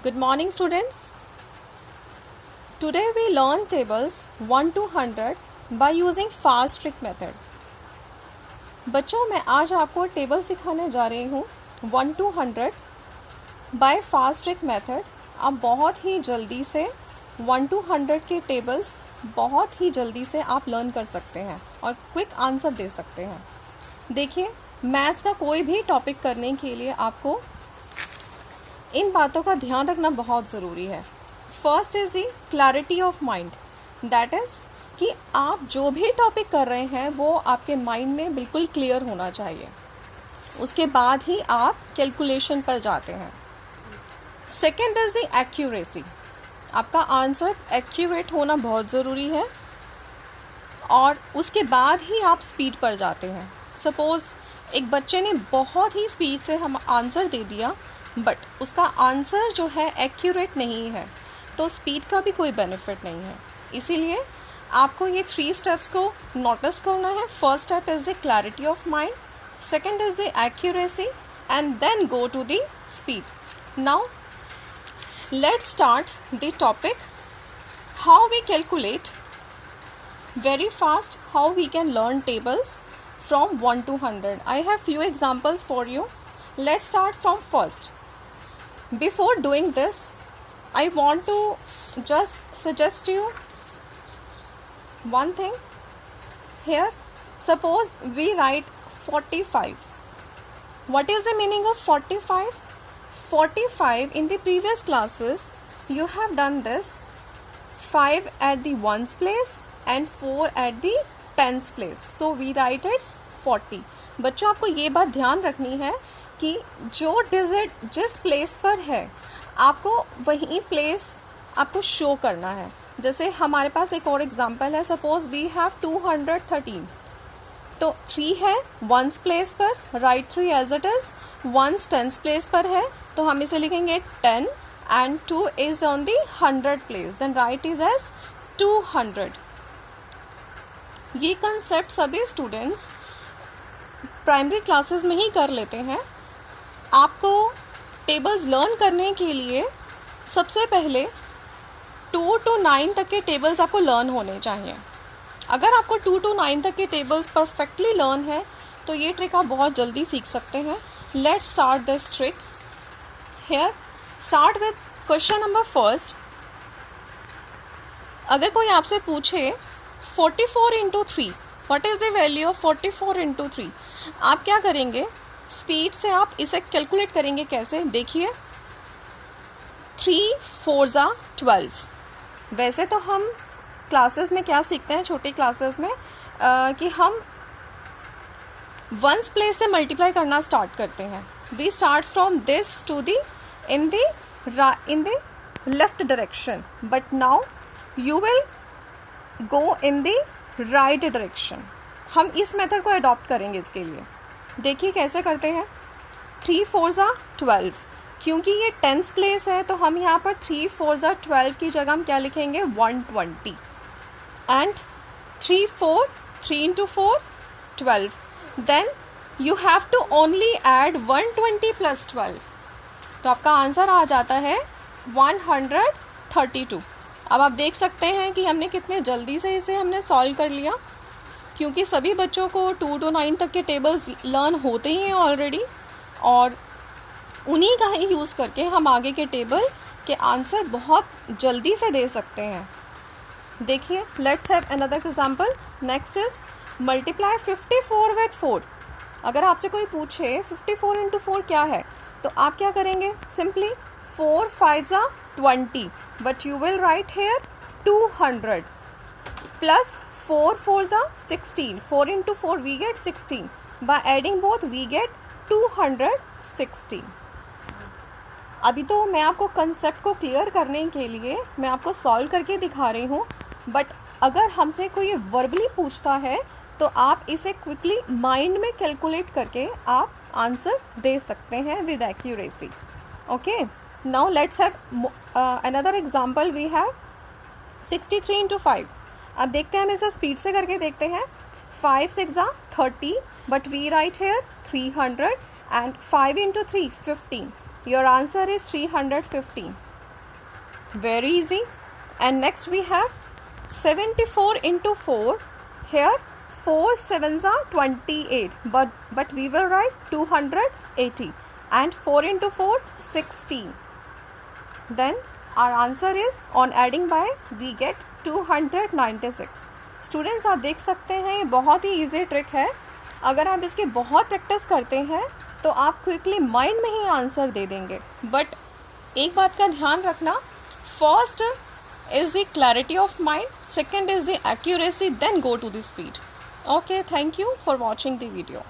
Good morning students. Today we learn tables 1 to 100 by using fast trick method. बच्चों मैं आज आपको table सिखाने जा रही हूँ 1 to 100 by fast trick method. आप बहुत ही जल्दी से 1 to 100 के टेबल्स बहुत ही जल्दी से आप लर्न कर सकते हैं और क्विक आंसर दे सकते हैं. देखिए, मैथ्स का कोई भी टॉपिक करने के लिए आपको इन बातों का ध्यान रखना बहुत ज़रूरी है. First is the clarity of mind. That is कि आप जो भी टॉपिक कर रहे हैं वो आपके माइंड में बिल्कुल क्लियर होना चाहिए. उसके बाद ही आप कैलकुलेशन पर जाते हैं. Second is the accuracy. आपका आंसर एक्यूरेट होना बहुत ज़रूरी है और उसके बाद ही आप स्पीड पर जाते हैं. सपोज़ एक बच्चे ने बहुत ही स्पीड से हम आंसर दे दिया बट उसका आंसर जो है एक्यूरेट नहीं है तो स्पीड का भी कोई बेनिफिट नहीं है. इसीलिए आपको ये 3 स्टेप्स को नोटिस करना है. First step is the clarity of mind, second is the accuracy and then go to the speed. Now let's start the topic how we calculate very fast, how we can learn tables from 1 to 100. I have few examples for you. Let's start from first. Before doing this, I want to just suggest you one thing here. Suppose we write 45. What is the meaning of 45? 45 in the previous classes you have done this 5 at the ones place and 4 at the tens place, so we write it 40. बच्चों आपको ये बात ध्यान रखनी है कि जो digit जिस प्लेस पर है आपको वही प्लेस आपको शो करना है. जैसे हमारे पास एक और एग्जांपल है. सपोज वी हैव 213 तो 3 है वंस प्लेस पर, right 3 as it is. Once tens place पर है तो हम इसे लिखेंगे 10 and 2 is on the 100 place, then right is as 200. ये कंसेप्ट सभी स्टूडेंट्स प्राइमरी क्लासेस में ही कर लेते हैं. आपको टेबल्स लर्न करने के लिए सबसे पहले 2 to 9 तक के टेबल्स आपको लर्न होने चाहिए. अगर आपको 2 to 9 तक के टेबल्स परफेक्टली लर्न है तो ये ट्रिक आप बहुत जल्दी सीख सकते हैं. Let's start this trick here. Start with question number first. अगर कोई आपसे पूछे 44 into 3 what is the value of 44 into 3, आप क्या करेंगे? स्पीड से आप इसे कैलकुलेट करेंगे. कैसे? देखिए, 3 4 ज़ा 12. वैसे तो हम क्लासेस में क्या सीखते हैं छोटी क्लासेस में कि हम वंस प्लेस से मल्टीप्लाई करना स्टार्ट करते हैं. We start from this to the in the left direction but now you will go in the right direction. हम इस मेथड को अडॉप्ट करेंगे इसके लिए. देखिए कैसे करते हैं. 3 4 ज़ा 12. क्योंकि ये टेंस प्लेस है तो हम यहाँ पर 3 4 ज़ा 12 की जगह हम क्या लिखेंगे 120 and 3 4 3 into 4 12. Then you have to only add 120 plus 12. तो आपका आंसर आ जाता है 132. अब आप देख सकते हैं कि हमने कितने जल्दी से इसे हमने सॉल्व कर लिया क्योंकि सभी बच्चों को 2 to 9 तक के टेबल्स लर्न होते ही हैं ऑलरेडी और उन्हीं का ही यूज़ करके हम आगे के टेबल के आंसर बहुत जल्दी से दे सकते हैं. देखिए, let's have another example. Next is multiply 54 with 4. अगर आपसे कोई पूछे 54 इंटू 4 क्या है तो आप क्या करेंगे? सिंपली 4 5 ज़ा 20 but you will write here 200 plus 4 4 ज़ा 16. 4 into 4 we get 16. By adding both we get 216. अभी तो मैं आपको कंसेप्ट को क्लियर करने के लिए मैं आपको सॉल्व करके दिखा रही हूँ बट अगर हमसे कोई वर्बली पूछता है तो आप इसे क्विकली माइंड में कैलकुलेट करके आप आंसर दे सकते हैं with accuracy. Okay, now let's have another example. We have 63 into 5. अब देखते हैं, हम इसे स्पीड से करके देखते हैं. 5 6 ज़ा 30 but we write here 300 and 5 into 3 15. Your answer is 315. very easy. And next we have 74 into 4. Here 4 sevens are 28, but we will write 280, and 4 into 4 16. Then our answer is, on adding by we get 296. Students आप देख सकते हैं ये बहुत ही easy trick है. अगर आप इसकी बहुत प्रैक्टिस करते हैं तो आप क्विकली माइंड में ही आंसर दे देंगे. बट एक बात का ध्यान रखना, first is the clarity of mind, second is the accuracy, then go to the speed. Okay, thank you for watching the video.